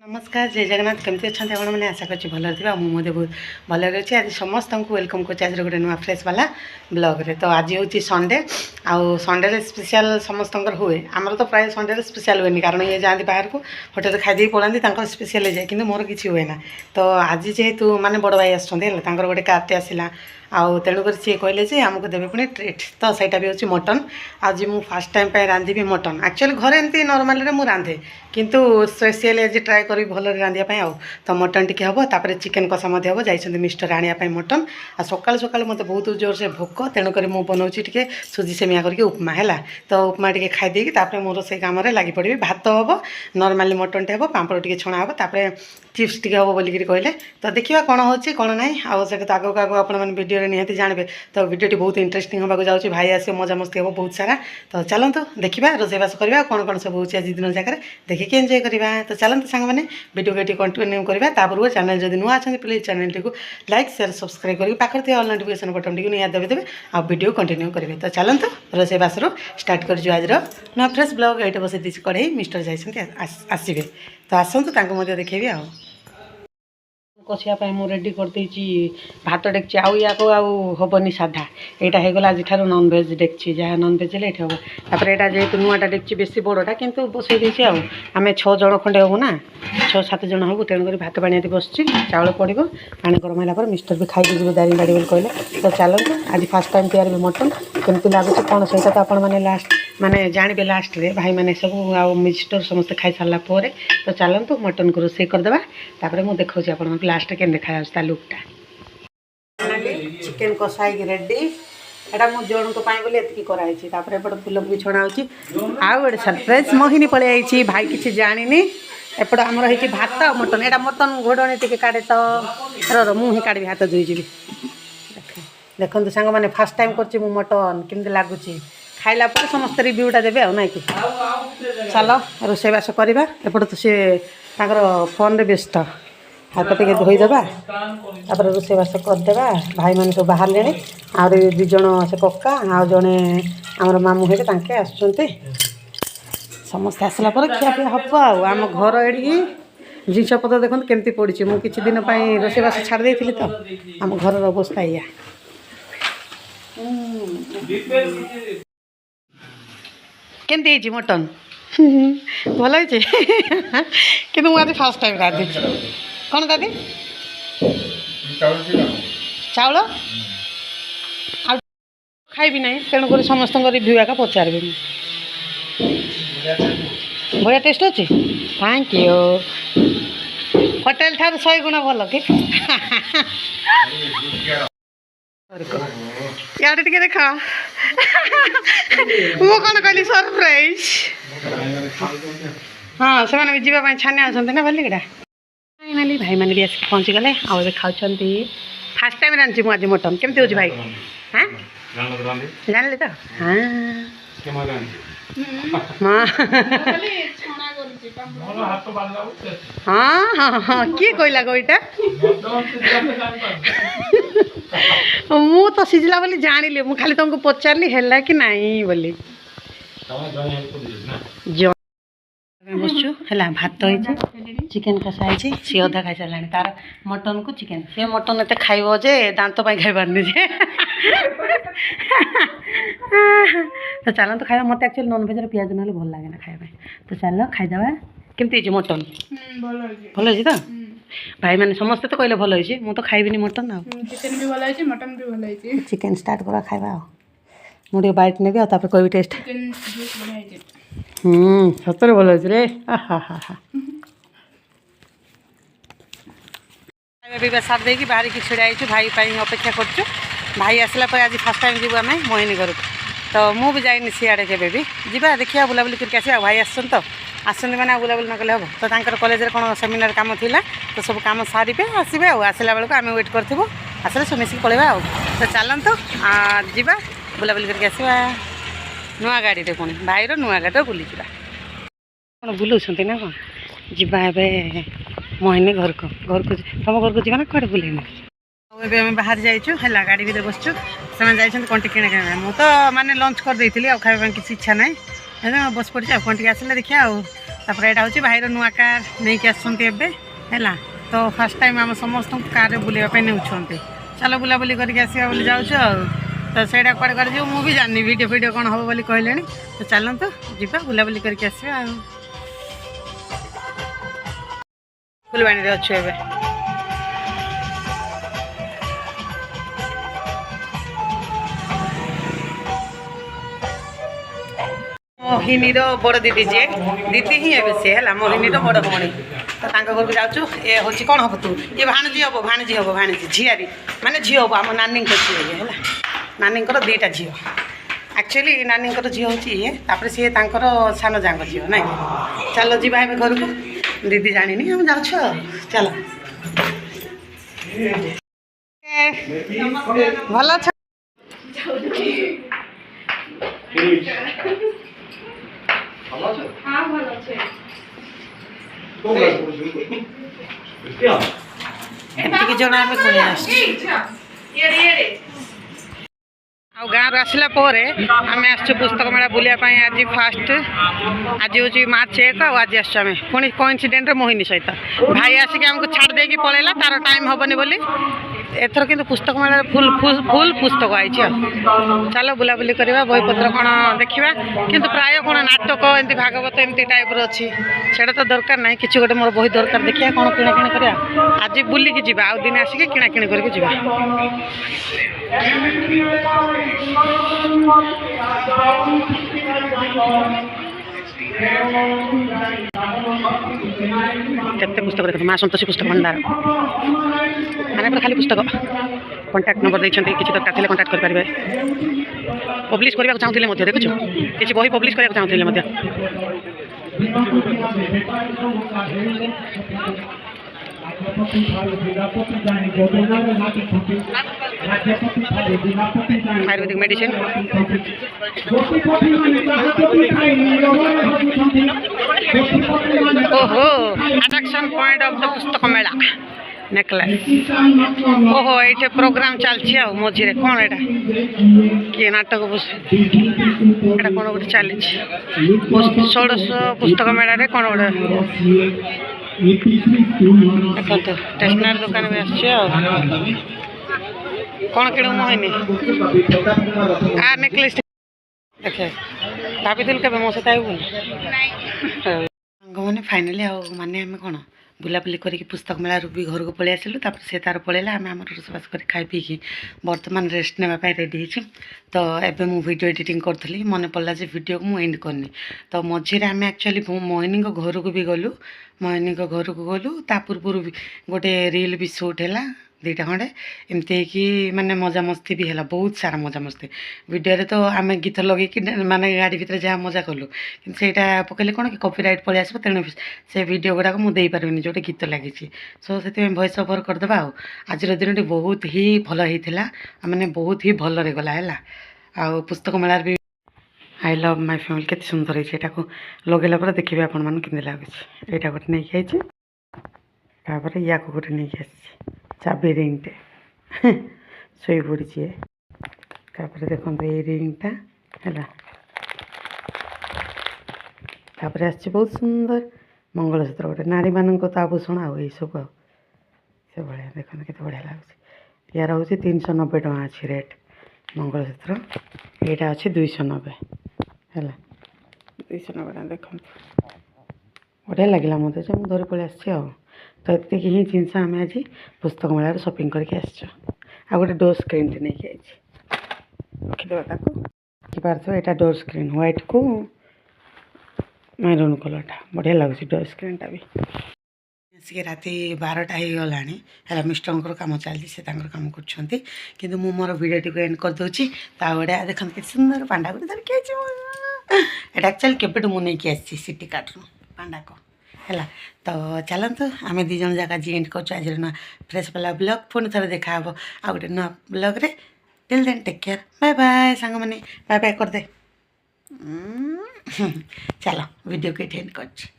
नमस्कार जय जगन्नाथ केमती अच्छा आप मैंने आशा कर भल थी मुझे बहुत भल अच्छी आज समस्त को वेलकम कर आज गोटे नुआ फ्रेश वाला ब्लॉग रे। तो आज हूँ संडे आउ संडे स्पेशल समस्त हुए आमर तो प्राय संडे स्पेशल हुए कारण ये जाती बाहर को होटेल खाई पड़ाती स्पेशल जाए कि मोर किसी हुए ना। तो आज जेहेतु माने बड़ भाई आसते गोटे कार्टे आसला आउ तेणुक सी कहले आमको देवे पुणी ट्रिट तो सहीटा भी हूँ मटन। आज मुझे फास्ट टाइम पे रांधि मटन एक्चुअली घरे एमती नॉर्मल रे मु रांधे किंतु स्पेशली आज ट्राए करी भल रांधिया आउ तो मटन टी हम तापर चिकेन कषा हम जाइए मिस्टर आने मटन आ सकाल सकाल मत बहुत जोर से भोक तेणुक मुझे बनाऊँगी टे सुजी सेमिया करके उपमा है। तो उपमा टे खाईदे मोर रोसे कम लगी पड़ी भात हम नॉर्मली मटन टे हम पापड़ टे छणा हम तापर चिप्स टे हम बोलिक कहले। तो देखा कौन होची कौन ना आगे तो आगक आगे आपडियो निहाती जानवे। तो भिडियोटी बहुत इंटरेस्टिंग होगा जाऊँगी भाई आस मजा मस्ती हम बहुत सारा। तो चलतु देखा रोसईबास करवा कौन कौन सब होची आज दिन जगह देखिए एंजॉय करवा। तो चलते सांग मैंने वीडियो के कंटिन्यू करवा तापर चैनल जब नुआ अच्छा please channel T like share subscribe करके पाखे थी ऑल नोटिफिकेशन बटन टी निहाती देवे आ वीडियो कंटिन्यू करेंगे। तो चलतु रोसईबास स्टार्ट कर आज नुआ फ्रेश ब्लॉग ये बस दी कढ़ई मिस्टर जाइए आसवे। तो आसतु देखेबी आ कषापी मुझे रेडी करदे भात डेक्ची आउ या हेनी साधा यहाँ होगा आज नॉनभेज डेक्ची जहाँ नॉनभेज है ये हम तापर जेहतु नुआटा डेक्ची बेसी बड़टा किंतु बसई देसी आम 6 जन खंडे हूँ ना 6-7 जन हूँ तेणुक भात पानी बस चाउल पड़ो पानी गरम है मिस्टर भी खाई जी दारी बाड़ी बोली कहले। तो चलते आज फास्ट टाइम तैयार मटन केमती लगुच कौन सहित तो आपण मैंने लास्ट माने जानवे लास्ट रे भाई मैंने सब आ मिस्टर समस्त खाई सारा पर। तो चलतु मटन को रोसे करदे तापर मुझे देखा आप लास्ट के देखा लुकटा चिकेन कषा रेडी एटा मो जन को बोली एति कराई तापर फुल भी छणा हो आउ गोटे सरप्राइज मोहिनी पलि आई भाई किसी जानी एपट आमर हो भात मटन एटा मटन घोड़नी टे काटे तो मुझे काढ़ी हाथ धोईजी देखते सांग मैंने फास्ट टाइम कर मटन केमती लगुच खाइला पर समस्त रिव्यूटा देवे आ ना कि चल रोसईबास करवा एपट तो सी फोन रे व्यस्त हाथ टे धोईदेवा तापर रोसईबास करदे भाई मैंने सब बाहर ले आहरी 2 जन से कक्का आ जड़े आमर मामू हे आसुँच समस्त आसला खियापिया हम आम घर एड़ी जिनपतर देखते केमती पड़ी मुझे किसी दिन रोसईबास छाड़ देती तो आम घर अवस्था या केमती मटन भल हो कि मुझे फास्ट टाइम रांधि कौन दादी चाउल खाइबी ना तेणुक समस्त रिव्यू आका पचारि बढ़िया टेस्ट अच्छे थैंक यू होटेल ठार 100 गुण भल कि यार टे देख मु कौन कहली सरप्राइज हाँ से भी जावाई छाने आसते ना भलिकटा फाइनाली भाई मैंने भी आसिक पहुँची गले आउ खाऊँ फास्ट टाइम रांधि मुझे आज मटन केमती हो भाई हाँ जानले तो हाँ हाँ हाँ किए कहला गोईटा मु तो सिझला बोली जानिली मु खाली तुमको पचारली है कि नहीं बोली बसचु है भात होती चिकेन कषा होती सी अधा खाई सारा तार मटन को चिकेन सी मटन एत खाइब जे दांत खाई पारनी जे तो चलते खाଇବା मत एक्चुअली नॉनभेज रे पियाज ना भल लगे ना खाଇବା तो चल खाईदे केमती मटन भल हो तो भाई मैंने समस्ते तो कहले भल हो मु तो खाइबिनी मटन आ चिकेन भी भल हो मटन भी भल हो चिकेन स्टार्ट करा खाଇବା मुझे बाइट नेबी तापर कहबी टेस्ट सतरे भल हो रे हा हा हा सार दे बाहर की छिड़ा भाई अपेक्षा कर भाई आसला पर आज फास्ट टाइम जीव आम मोहिनी घर तो मु भी जाइनी सियाड़े के भी जा देखिए बुलाबुली करके आस भाई आसन तो आसते मैंने बुलाबुली न कले हम तो कॉलेज में कौन सेमिनार काम थिला तो सब काम सारे आसबे आसला बेलू आम वेट करूँ आसले सब मिसिक पलैबा तो चलतु जा बुलाबुली करके आसवा नुआ गाड़ी पुणी भाईर नुआ गाड़ी बुली जा कौन बुलाऊँ ना कौन जा मोहिनी घर को तुम घर को जा ना कड़े बुलेनी आम बाहर जाइए है गाड़ी भी बसचु से कौन किଣା किଣା मुझे तो माने लंच कर देती खावा किसी इच्छा ना बस पड़ी कौन टे आसले देखिए तापर यहाँ हूँ भाईर नुआ कार नहीं आसते है तो फास्ट टाइम आम समस्त कार बुलाइवाई नौकरी चलो बुलाबुली करके आसवा बोली जाऊँ तो सहीटा कड़े कड़े जो मुझे जानी वीडियो वीडियो कौन हम बोली कहले तो चलते जीवा बुलाबुली करके आसवा फुलवाणी अच्छे ए मोहिनीर बड़ दीदी जी दीदी ही है सी है मोहिनीर बड़ भौणी तो घर को जाऊँ ये हूँ कौन हम तू ये भाणजी हम भाणजी झीआरी माने झी हम आम नानी झी ये है नानी दीटा झी एक्चुअली नानी झी हूँ ये तापर सी सान जांग झी ना चलो जी घर को दीदी जानी हम जाऊँ चलो भल अच्छा एतिक जन आम कहीं गाँव आसला आम आस पुस्तक मेला बुलायापी आज फास्ट आज हूँ मार्च 1 आज आम पुणी कोइंसिडेंट मोहिनी सहित भाई आसिक आमको छाड़ देकी पलैला तार टाइम हेनी बोली एथर किंतु पुस्तक मेला फुल फुल फुल पुस्तक आई चलो बुलाबुली करवा बहीपत्र कौन देखा किंतु प्राय कौन नाटक एमती भागवत एमती टाइप अच्छी से तो दरकार ना कि गोटे मोर बही दरकार देखिए कौन किणाकिणी करा आज बुलिकी जी आउ दिन आसिक किणाकिणी करके जी केते पुस्तक देख माँ संतोषी पुस्तक भंडार मैंने खाली पुस्तक कॉन्टैक्ट नंबर देखते किसी दरकार थे कॉन्टैक्ट करेंगे पब्लिश करने चाहूँगे देखुच किसी बही पब्लिश करने चाहूँगे आयुर्वेदिक मेडिसिन ओहो अट्रैक्शन पॉइंट ऑफ द पुस्तक मेला नेकलेस ओहो ये प्रोग्राम चलती मझे कौन एटा किए नाटक एटा कौन गोटे चली 1600 पुस्तक मेला कौन गोटे देखो स्टेशनरी दुकान में आस कौन किणु मोहिनी आ नेकलेस देखे भाभी के मो सहित आई बोल मैंने फाइनाली आने आम कौन बुलाबुली करके पुस्तक मेला भी घर को पलि आसिलु तापर से तार पलैला आम आम रोषबास कर खाई पीकी बर्तमान रेस्ट नापी रेडी हो तो एबे मु वीडियो एडिटिंग करी मन पड़ा जे वीडियो को मुझे एंड करनी तो मझे आम एक्चुअली मोहिनी घर को भी गलु मोहिनी घर को गलु ता पूर्व भी गोटे रील भी शूट है दुईटा खंडे एमती कि माने मजा मस्ती भी है बहुत सारा मजा मस्ती वीडियो तो आम गीत लगे कि माने गाड़ी भितर जहाँ मजा कलु कि पकड़े कौन कि कॉपीराइट पलि आस तेणु से वीडियो गुड़ाक मुझे पार्बनी जो गीत लगी सो से वॉइस ओवर करदे आज दिन बहुत ही भल होता मैंने बहुत ही भलरे गला है आ पुस्तक मेलार भी आई लव माय फैमिली के सुंदर है लगेला पर देखिए आपण मन कि लगुच यहाँ गोटे नहीं आई या गोटे नहीं आसी चाबी रिंगटे शोई पड़ी देखो ये रिंगटा है आस बहुत सुंदर मंगलसूत्र गोटे नारी मान तो आभूषण आई सब से भाया देखते के बढ़िया लगुच यार हूँ 390 टଙ୍କା अच्छी रेट मंगलसूत्र यहाँ अच्छे 290 है 290 देखो बढ़िया लगे मत धरी पलि आसी तो ये ही जिनस आम आज पुस्तक मेला शॉपिंग करके आ गोटे डोर स्क्रीन नहीं रखीदेवा पार्थ यहाँ डोर स्क्रीन व्हाइट को मैरून कलरटा बढ़िया लगुच डोर स्क्रीन टा भी आसिक राति 12टा हो गला मिस्टर कम चलती से कम कर मोर भिडियो को एंड करदे ताड़ा देखते कि सुंदर पांडा गोटे धरिकी यहाँ एक्चुअली केवेटू मुझे आसी सिटी कार्ड पांडा को है तो चलते आम दीज जाक आज एंड कर ना फ्रेश वाला ब्लॉग पुणी थे देखा आ गए नुआ ब्लॉग रे till then take care bye bye song मैंने बाय बाय कर दे चलो वीडियो को एंड कर